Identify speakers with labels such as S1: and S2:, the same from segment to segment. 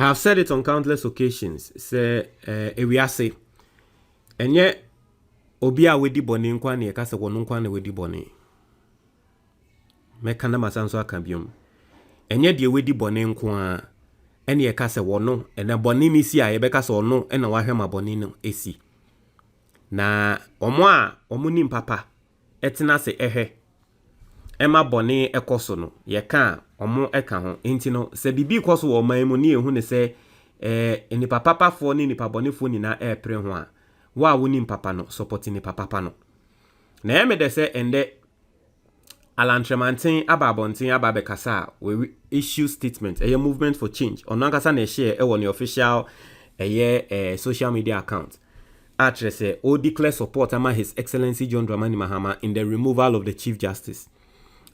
S1: have said it on countless occasions. Say, ewiase, enye obi a wedi boni nkwa na yeka se wono nkwa na wedi boni. Meka na masanso aka biom. Enye de wedi boni nkwa ene yeka se wono ene boni ni si a yebeka se ono ene wahwe ma boni no esi. Na omo ni mpapa etina se ehe ema boni ekoso no yeka omo eka ho enti no se bibi koso wo man mu ni ehu ne se ni papa fo ni boni fo ni na epre ho a wa woni papa no support ni papa no na eme de se ende alantremanten ababonten ababekasa we issue statement a movement for change onankasa na share e won official social media account address o declare support ama His Excellency John Dramani Mahama in the removal of the Chief Justice.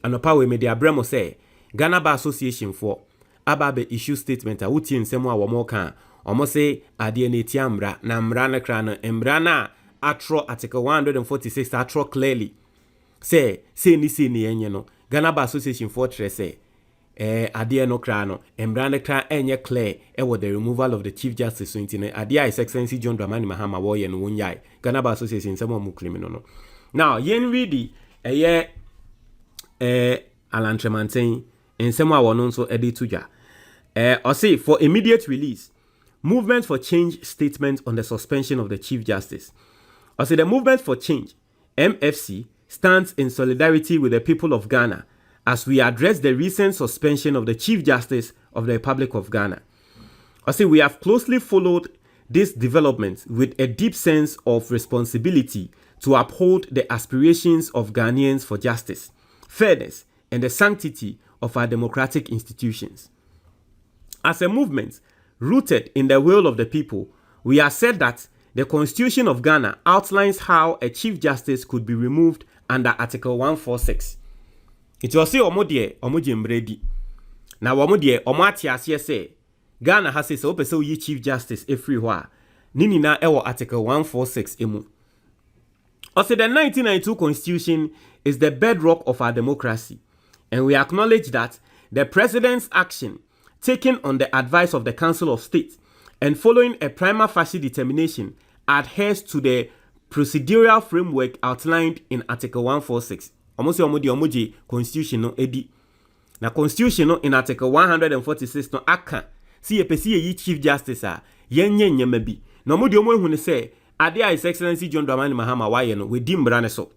S1: Anopa we media bremo say Ghana Bar Association for ababe issue statement a wuti nsemo a womo kan omo say ade na tia mra na mra na kra no mra na atro article 146 atro clearly say ni enye no Ghana Bar Association for say ade no kra no mra na kra enye clear e wo the removal of the Chief Justice so intine ade His Excellency John Dramani Mahama wo ye no wonyai Ghana Bar Association nsemo mu criminal no now yen read alantremanten nsemo a wono nso ede tuja or say for immediate release movement for change statement on the suspension of the Chief Justice. Or say the movement for change MFC stands in solidarity with the people of Ghana as we address the recent suspension of the Chief Justice of the Republic of Ghana. Or say we have closely followed this development with a deep sense of responsibility to uphold the aspirations of Ghanaians for justice, fairness, and the sanctity of our democratic institutions. As a movement rooted in the will of the people, we have said that the Constitution of Ghana outlines how a Chief Justice could be removed under Article 146. It was say omo jembredi. Na omo ati ase say Ghana has say opese yi Chief Justice everywhere. Nini na ewo Article 146 emu. Also, the 1992 Constitution is the bedrock of our democracy, and we acknowledge that the President's action taken on the advice of the Council of State and following a prima facie determination adheres to the procedural framework outlined in Article 146. Almost omoji Constitution no edi. Na Constitution no in Article 146 no aka si epesi yi Chief Justice a yenye nyema bi. Na omodi omo ehunu se ade His Excellency John Dramani Mahama waye no we di mbra ne so.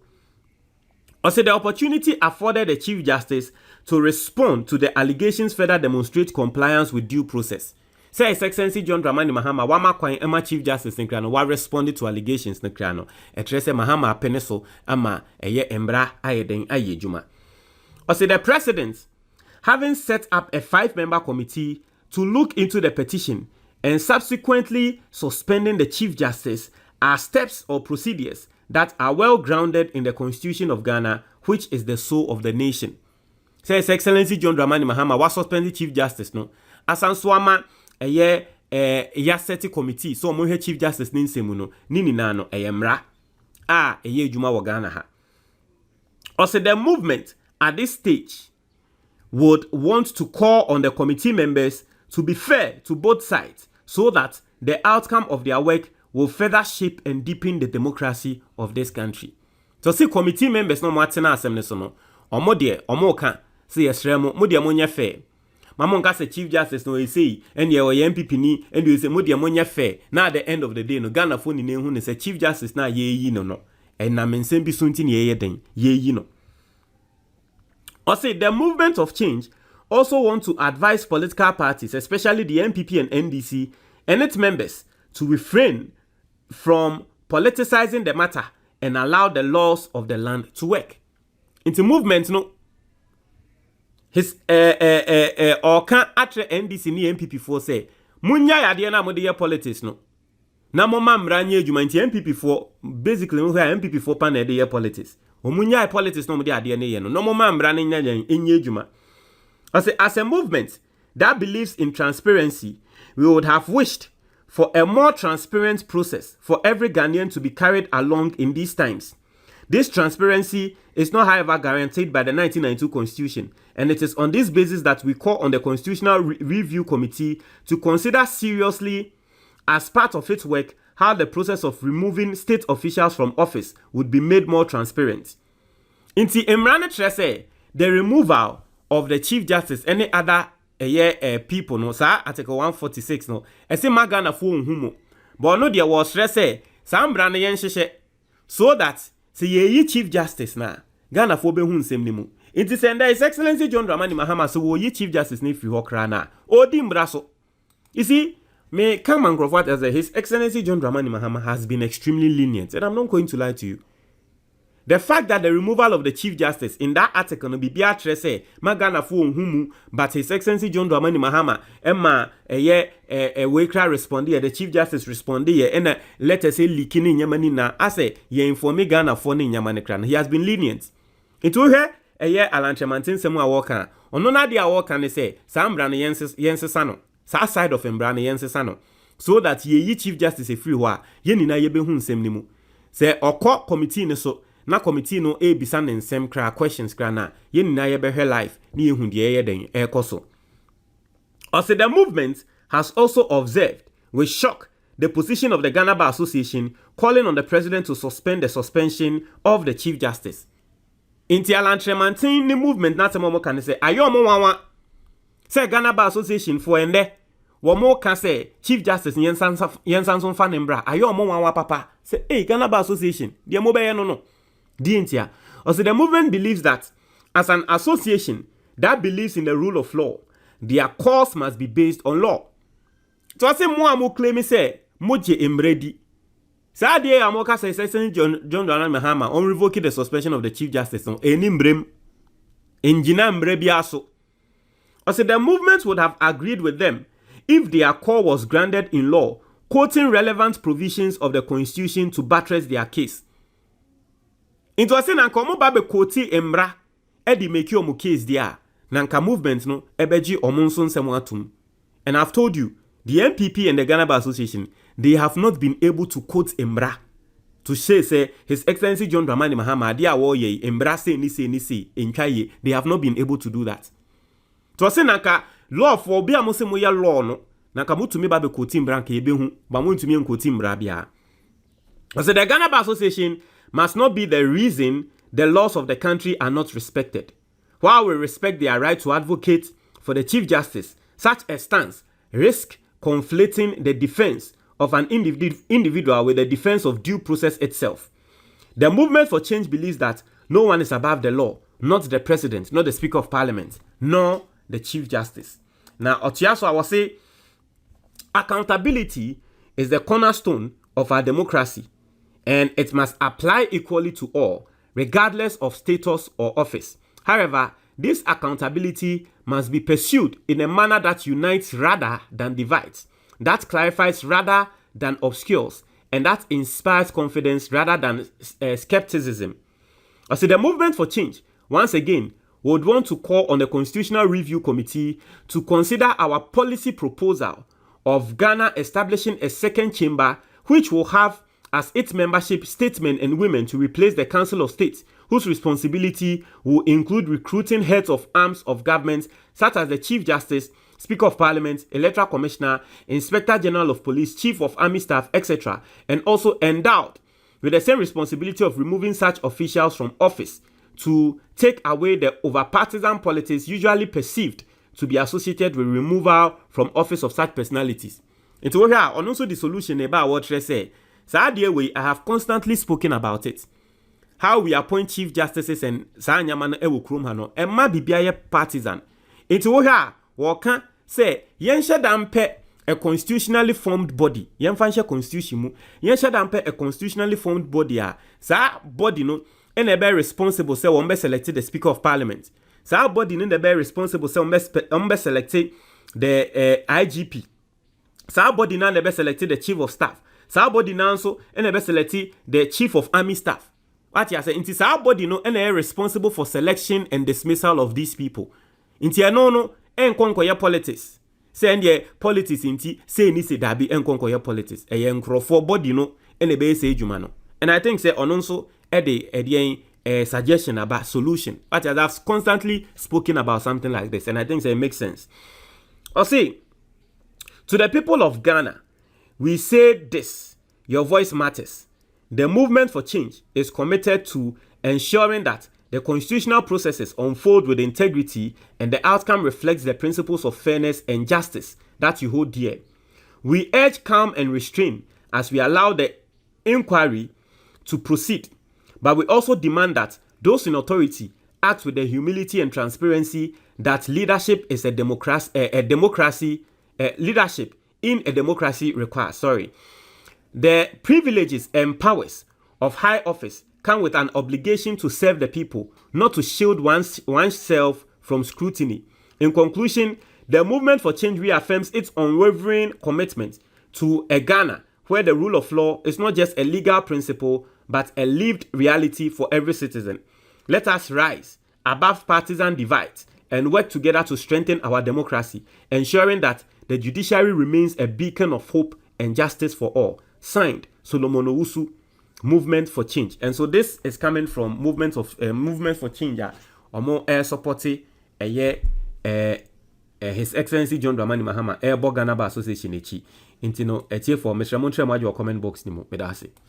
S1: Also, the opportunity afforded the Chief Justice to respond to the allegations further demonstrate compliance with due process. Say His Excellency John Dramani Mahama wama kwan ema Chief Justice nkrano wa responded to allegations nkrano. Etrese Mahama peneso ama eye embra ayeden ayejuma. Also, the President, having set up a 5-member committee to look into the petition and subsequently suspending the Chief Justice, are steps or procedures that are well grounded in the Constitution of Ghana, which is the soul of the nation. Say His Excellency John Dramani Mahama was suspended Chief Justice no. Asanswama yaseti committee so mo Chief Justice ni nsemu no nini na no mra ejuma wo Ghana ha. Also, the movement at this stage would want to call on the committee members to be fair to both sides so that the outcome of their work will further shape and deepen the democracy of this country. So see committee members no matena asem so no omo ka say yesremo mo de mo nya fair. Mama nka say Chief Justice no say and ye MPP ni and you say mo de mo nya fair. Na at the end of the day no Ghana fo ni hu ne say Chief Justice na ye yi no and na mensem bi so nti ne ye den ye yi no. Or say the movement of change also want to advise political parties, especially the MPP and NDC and its members, to refrain from politicizing the matter and allow the laws of the land to work. Into movement, no. His or can atre NDC ni MPP for say munya yade na mo de politics no. Na mo mamra nya adwuma nti MPP for basically mo MPP for pan de politics. Omunya politics no mo de ade na ye no. No mo mamra na nya adwuma. As a movement that believes in transparency, we would have wished for a more transparent process for every Ghanaian to be carried along in these times. This transparency is not, however, guaranteed by the 1992 Constitution, and it is on this basis that we call on the Constitutional Review Committee to consider seriously, as part of its work, how the process of removing state officials from office would be made more transparent. Inti Emrane Trese, the removal of the Chief Justice, any other people, no, sir, Article 146, no, ese magana fu humo. But no, there was Trese, some brand yen so that say ye Chief Justice na Ghana for be hun sem nimu. It is and His Excellency John Dramani Mahama so ye Chief Justice ni fi hokra na. Odi mbraso. You see, me come and growth as His Excellency John Dramani Mahama has been extremely lenient, and I'm not going to lie to you. The fact that the removal of the Chief Justice in that article no be biatre magana fu humu, but His Excellency John Dramani Mahama emma wekra respondi, the Chief Justice respondi and let us say likini nyamani na ase ye informe Ghana for ni nyamani kran. He has been lenient. Into here Kyeremateng semu awoka ono na dia awoka ne say sambra ne yense no sa side of embra ne yense sano, so that ye Chief Justice e free ho a ye nina ye be hu nsem nimu say okọ committee ne so na committee no bisa ne nsem kra questions kra na ye nina ye be life ni ye hu de ye den ekoso. Also, the movement has also observed with shock the position of the Ghana Bar Association calling on the president to suspend the suspension of the Chief Justice. Inti Kyeremateng the movement na temo kan say ayo mo wanwa say Ghana Bar Association for ende wo mo kan say Chief Justice yensanson fa nembra ayo mo wanwa papa say Ghana Bar Association de mo be no di intia. Also, the movement believes that as an association that believes in the rule of law, their course must be based on law. So I say mo claim say moje emredi. Sa die amoka say John Dramani Mahama on revoking the suspension of the Chief Justice on enimbrem enjina mrebiaso. Also, the movement would have agreed with them if their call was grounded in law, quoting relevant provisions of the Constitution to buttress their case. Into a na nkomo babe quote emra edi make your case dia nanka movement no ebeji omonso nsemo atum. And I've told you, the MPP and the Ghana Bar Association, they have not been able to quote emra to say His Excellency John Dramani Mahama dia wo ye emra say ni entwaye. They have not been able to do that. To say nanka law for bia mo se mo ya law no nanka mutumi babe quote emra nka ebe hu ba mo ntumi quote emra bia. So the Ghana Bar Association must not be the reason the laws of the country are not respected. While we respect their right to advocate for the Chief Justice, such a stance risks conflating the defense of an individual with the defense of due process itself. The movement for change believes that no one is above the law, not the president, not the Speaker of Parliament, nor the Chief Justice. Now, Otiaso, I will say, accountability is the cornerstone of our democracy, and it must apply equally to all, regardless of status or office. However, this accountability must be pursued in a manner that unites rather than divides, that clarifies rather than obscures, and that inspires confidence rather than skepticism. Also, the movement for change, once again, would want to call on the Constitutional Review Committee to consider our policy proposal of Ghana establishing a second chamber which will have as its membership statesmen and women to replace the Council of State, whose responsibility will include recruiting heads of arms of government such as the Chief Justice, Speaker of Parliament, Electoral Commissioner, Inspector General of Police, Chief of Army Staff, etc., and also endowed with the same responsibility of removing such officials from office to take away the over-partisan politics usually perceived to be associated with removal from office of such personalities. And so here, on also the solution about what I say, I have constantly spoken about it. How we appoint chief justices and Sanyamana Ewukrumhano, and ma bibiaye partisan. Into here, Waka say, Yensha dampe a constitutionally formed body. Yenfansha constitution mu. Yensha dampe a constitutionally formed body. Sa body no, and a be responsible say one be selected the Speaker of Parliament. Sa body no, the be responsible say one be selected the IGP. Sa body no, the be selected the Chief of Staff. Somebody now so and selected the Chief of Army Staff. What you say? Inti somebody no and responsible for selection and dismissal of these people. Inti no enkonko ya politics. Say and politics inti say ni se dabi enkonko ya politics. Encro for body no and be say juma no. And I think say ononso ede a suggestion about solution. But I've constantly spoken about something like this, and I think it makes sense. I'll say, to the people of Ghana, we say this: your voice matters. The movement for change is committed to ensuring that the constitutional processes unfold with integrity and the outcome reflects the principles of fairness and justice that you hold dear. We urge calm and restraint as we allow the inquiry to proceed, but we also demand that those in authority act with the humility and transparency that leadership in a democracy requires. The privileges and powers of high office come with an obligation to serve the people, not to shield oneself from scrutiny. In conclusion, the movement for change reaffirms its unwavering commitment to a Ghana where the rule of law is not just a legal principle, but a lived reality for every citizen. Let us rise above partisan divides and work together to strengthen our democracy, ensuring that the judiciary remains a beacon of hope and justice for all. Signed, Solomon Owusu, Movement for Change. And so this is coming from Movement for Change. Omo supporting His Excellency John Dramani Mahama Ghana Bar Association echi. Intino etie for Mr. Montreal comment box ni mo medase.